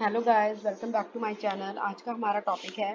Hello guys, welcome back to my channel. आज का हमारा टॉपिक है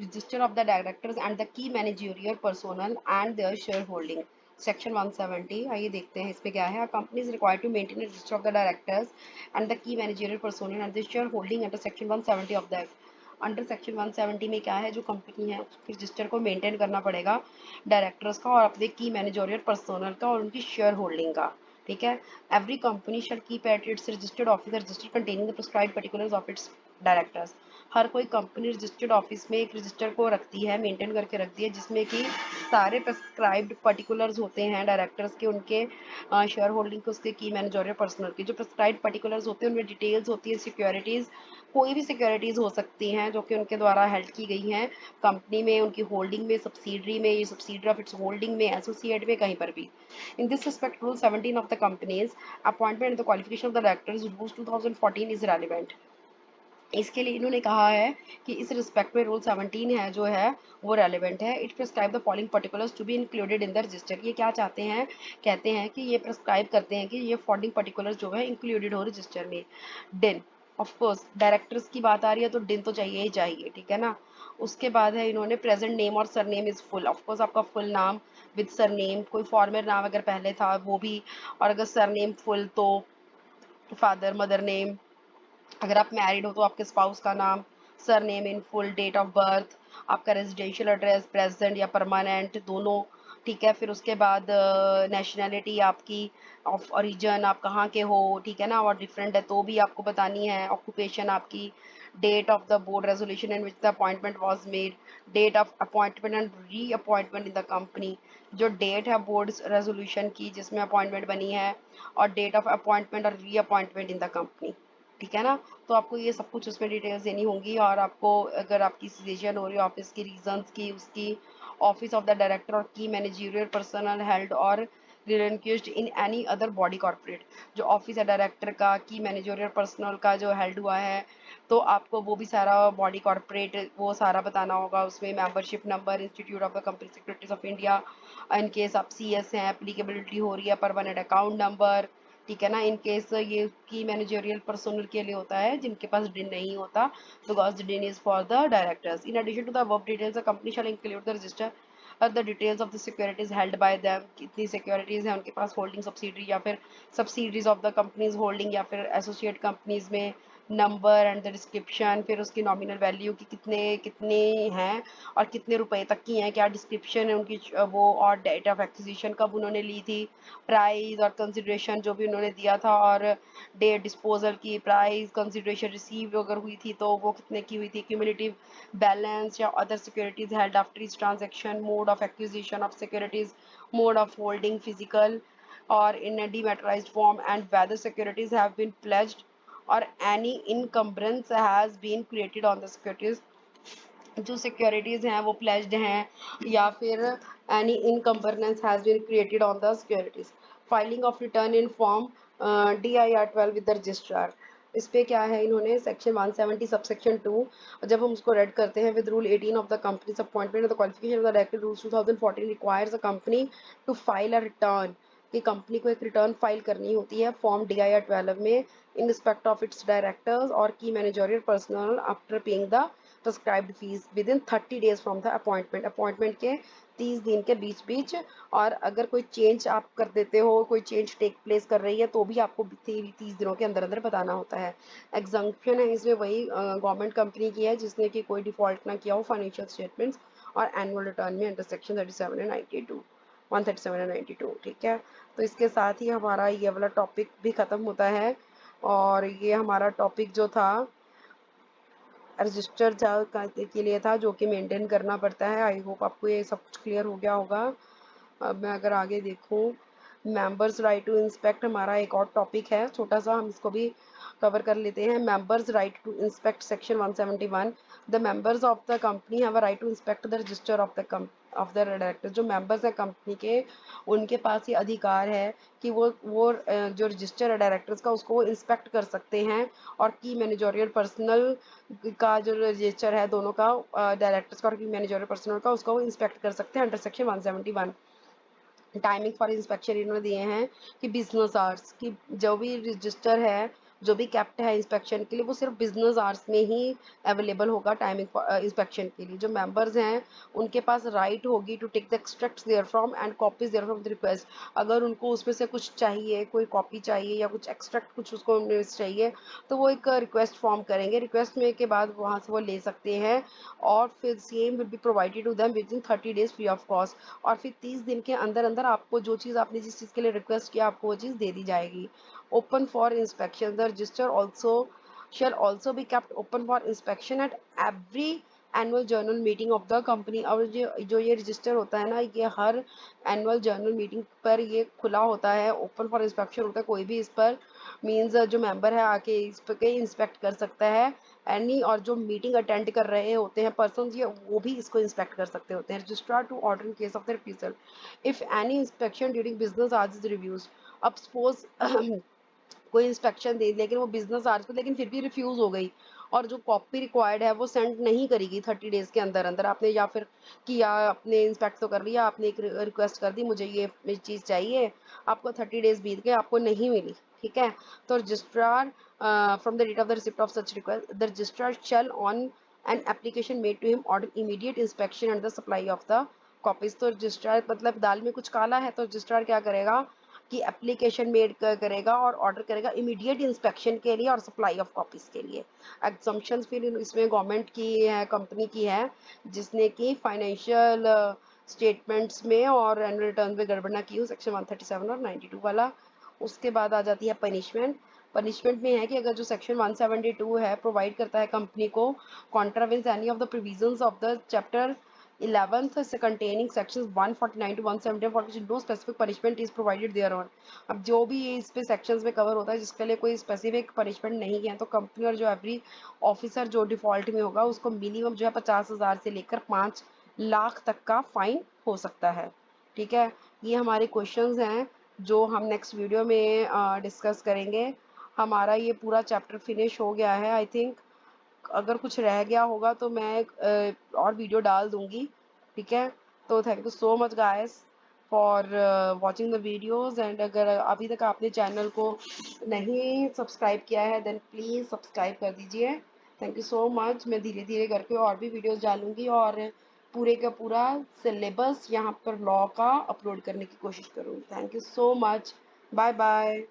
register of the directors and the key managerial personnel and their share holding. Section 170। आइए देखते हैं इसमें क्या है। Company is required to maintain register of the directors and the key managerial personnel and the share holding under section 170 of the act. Under section 170 में क्या है, जो कंपनी है उसके रजिस्टर को मेंटेन करना पड़ेगा डायरेक्टर्स का और अपने की मैनेजरियल पर्सोनल का और उनकी शेयर होल्डिंग का। ठीक है। Every company shall keep at its registered office register containing the prescribed particulars of its directors. हर कोई कंपनी रजिस्टर्ड ऑफिस में एक रजिस्टर को रखती है, मेंटेन करके रखती है, जिसमें कि सारे प्रिस्क्राइब्ड पर्टिकुलर्स होते हैं डायरेक्टर्स के, उनके शेयर होल्डिंग के, उसके की मैनेजरियल पर्सनल की। जो प्रिस्क्राइब्ड पर्टिकुलर्स होते हैं उनमें डिटेल्स होती है, सिक्योरिटीज़, कोई भी सिक्योरिटीज़ हो सकती हैं जो कि उनके द्वारा हेल्ड की गई हैं कंपनी में, उनकी होल्डिंग में, सब्सिडरी में, ये सब्सिडरी ऑफ इट्स होल्डिंग में, एसोसिएट में, कहीं पर भी। In this respect, Rule 17 of the Companies Appointment and the Qualification of the Directors, Rules 2014 is relevant. इसके लिए इन्होंने कहा है कि इस रिस्पेक्ट में रूल 17 है जो है वो रेलिवेंट है। It prescribe the following particulars to be included in the register. ये क्या चाहते हैं, कहते हैं कि ये प्रिस्क्राइब करते हैं कि ये फॉलोइंग पर्टिकुलर्स जो है इंक्लूडेड हो रजिस्टर में। डिन, ऑफ कोर्स डायरेक्टर्स की बात आ रही है तो डिन तो चाहिए ही चाहिए, ठीक है ना। उसके बाद है इन्होंने प्रेजेंट नेम और surname is full. Of course आपका फुल नाम विद सरनेम, कोई फॉर्मर नाम अगर पहले था वो भी, और अगर सरनेम फुल तो फादर मदर नेम, अगर आप मैरिड हो तो आपके स्पाउस का नाम, sir name in full, date of birth, आपका रेजिडेंशियल एड्रेस प्रेजेंट या परमानेंट दोनों। ठीक है। फिर उसके बाद नेशनैलिटी आपकी, ऑफ ओरिजिन आप कहाँ के हो, ठीक है ना, और डिफरेंट है तो भी आपको बतानी है। ऑक्यूपेशन आपकी, date of the board resolution in which the appointment was made, date of appointment and re appointment in the company, जो डेट है बोर्ड रेजोल्यूशन की जिसमें अपॉइंटमेंट बनी है, और डेट ऑफ अपॉइंटमेंट और री अपॉइंटमेंट इन द कंपनी। ठीक है ना। तो आपको ये सब कुछ उसमें डिटेल्स देनी होंगी, और आपको अगर आपकी सीजेशन हो रही है ऑफिस की, रीजंस की, उसकी, ऑफिस ऑफ द डायरेक्टर और की मैनेजरियल पर्सनल हेल्ड और relinquished in any other body corporate. जो ऑफिस है डायरेक्टर का, की मैनेजरियल पर्सनल का जो हेल्ड हुआ है, तो आपको वो भी सारा बॉडी कॉर्पोरेट वो सारा बताना होगा उसमें। Membership number, institute of the company secretaries of India, in case आप CS हैं, एप्लीकेबिलिटी हो रही है, परमानेंट अकाउंट नंबर। ठीक है ना। इन केस ये की मैनेजरियल पर्सनल के लिए होता है जिनके पास डिन नहीं होता, because DIN is for the directors. In addition to the above details the company shall include the register the details of the securities held by them. कितनी सिक्योरिटीज हैं उनके पास, होल्डिंग सब्सिडरी या फिर subsidiaries of the companies holding या फिर associate companies में, number and the description, फिर उसकी नॉमिनल वैल्यू की कितने कितने हैं और कितने रुपए तक की हैं, क्या डिस्क्रिप्शन है उनकी वो, और डेट ऑफ एक्विजिशन कब उन्होंने ली थी, प्राइस और कंसिडरेशन जो भी उन्होंने दिया था, और डेट डिस्पोजल की, प्राइस कंसिडरेशन रिसीव अगर हुई थी तो वो कितने की हुई थी, क्यूमुलेटिव बैलेंस या other securities held after etch transaction, mode of acquisition of securities, mode of holding physical or in a dematerialized form, and whether securities have been pledged or any encumbrance has been created on the securities। जो securities हैं वो pledged हैं या फिर any encumbrance has been created on the securities. Filing of return in form DIR-12 with the registrar. इस पे क्या है, इन्होंने सेक्शन 170 सबसेक्शन 2, जब हम उसको रेड करते हैं, with rule 18 of the companies appointment of the qualification of the director rules 2014 requires the company to file a return, कि कंपनी को एक रिटर्न फाइल करनी होती है फॉर्म DIR-12 में, in respect of its directors और की managerial personal after paying the prescribed fees with in 30 days from the appointment. Appointment के 30 दिन के बीच बीच, और अगर कोई चेंज आप कर देते हो, कोई चेंज टेक प्लेस कर रही है तो भी आपको 30 दिनों के अंदर अंदर बताना होता है। एग्जम्पशन है इसमें वही गवर्नमेंट कंपनी की है जिसने कि कोई डिफॉल्ट ना किया हो फाइनेंशियल स्टेटमेंट्स और एनुअल रिटर्न में, अंडर सेक्शन 37 एंड 92, 137 एंड 92। ठीक है। तो इसके साथ ही हमारा ये वाला टॉपिक भी ख़त्म होता है, और ये हमारा टॉपिक जो था रजिस्टर के लिए था, जो कि मेंटेन करना पड़ता है। आई होप आपको ये सब कुछ क्लियर हो गया होगा। अब मैं अगर आगे देखूं, मेंबर्स राइट टू इंस्पेक्ट हमारा एक और टॉपिक है छोटा सा, हम इसको भी कवर कर लेते हैं। Members right to inspect section 171। The members of the company have a right to inspect the register of the director. जो मेंबर्स हैं कंपनी के, उनके पास ये अधिकार है कि वो जो रजिस्टर है डायरेक्टर्स का उसको वो इंस्पेक्ट कर सकते हैं, और की मैनेजरियल पर्सनल का जो रजिस्टर है दोनों का, डायरेक्टर्स का और की मैनेजरियल पर्सनल का, उसका वो इंस्पेक्ट कर सकते हैं under section 171। Timing for inspection इन्होंने दिए हैं कि बिजनेस आवर्स की, जो भी रजिस्टर है जो भी केप्ट है इंस्पेक्शन के लिए वो सिर्फ बिजनेस आवर्स में ही अवेलेबल होगा टाइमिंग इंस्पेक्शन के लिए। जो मेंबर्स हैं उनके पास राइट होगी to take the extracts there from and copies there from the request. अगर उनको उसमें से कुछ चाहिए, कोई कॉपी चाहिए या कुछ एक्सट्रैक्ट कुछ उसको चाहिए, तो वो एक रिक्वेस्ट फॉर्म करेंगे। रिक्वेस्ट में के बाद वहाँ से वो ले सकते हैं और फिर same will be provided to them with in 30 days free of cost. और फिर 30 दिन के अंदर अंदर आपको जो चीज़ आपने जिस चीज़ के लिए रिक्वेस्ट किया आपको वो चीज़ दे दी जाएगी। Open for inspection, the register also shall also be kept open for inspection at every annual journal meeting of the company. और जो ये रजिस्टर होता है ना, ये हर एनुअल जर्नल मीटिंग पर ये खुला होता है, ओपन फॉर इंस्पेक्शन होता है। कोई भी इस पर मीन्स जो मेंबर है आके इस पर के इंस्पेक्ट कर सकता है एनी। और जो मीटिंग अटेंड कर रहे होते हैं पर्सन, ये वो भी इसको इंस्पेक्ट कर सकते होते हैं। Registrar to order in case of the refusal if any inspection during business hours is reviews. अब सपोज कोई इंस्पेक्शन दे लेकिन वो बिजनेस आवर्स पे लेकिन फिर भी रिफ्यूज हो गई, और जो कॉपी रिक्वायर्ड है वो सेंड नहीं करेगी 30 डेज के अंदर अंदर। आपने या फिर किया, आपने इंस्पेक्ट तो कर लिया, आपने एक रिक्वेस्ट कर दी मुझे ये चीज़ चाहिए, आपको 30 डेज बीत गए, आपको नहीं मिली, ठीक है। तो registrar from the date of the receipt of such request the registrar shall on an application made to him order immediate inspection and the supply of the copies. तो रजिस्ट्रार मतलब दाल में कुछ काला है तो रजिस्ट्रार क्या करेगा कि एप्लीकेशन मेड करेगा और ऑर्डर करेगा इमीडिएट इंस्पेक्शन के लिए और सप्लाई ऑफ कॉपीज के लिए। एग्जम्पशंस फिर इसमें गवर्नमेंट की है, कंपनी की है, जिसने कि फाइनेंशियल स्टेटमेंट्स में और एनुअल रिटर्न में गड़बड़ ना की हो, सेक्शन 137 और 92 वाला। उसके बाद आ जाती है पनिशमेंट। पनिशमेंट में है कि अगर जो सेक्शन 172 है प्रोवाइड करता है कंपनी को contravenes any of the provisions of the chapter 11th containing sections 149 to 170 for which no specific punishment is provided thereon। अब जो भी इस पे सेक्शंस में कवर होता है जिसके लिए कोई स्पेसिफिक पनिशमेंट नहीं है, तो कंपनी और जो एवरी ऑफिसर जो डिफॉल्ट में होगा उसको मिनिमम जो है 50,000 से लेकर 5 लाख तक का फाइन हो सकता है, ठीक है। ये हमारे क्वेश्चंस हैं जो हम नेक्स्ट वीडियो में डिस्कस करेंगे। हमारा ये पूरा चैप्टर फिनिश हो गया है आई थिंक। अगर कुछ रह गया होगा तो मैं और वीडियो डाल दूंगी, ठीक है। तो thank you so much guys for watching the videos. And अगर अभी तक आपने चैनल को नहीं सब्सक्राइब किया है देन प्लीज़ सब्सक्राइब कर दीजिए। Thank you so much. मैं धीरे धीरे करके और भी वीडियोस डालूंगी और पूरे का पूरा सिलेबस यहाँ पर लॉ का अपलोड करने की कोशिश करूँगी। Thank you so much. Bye bye.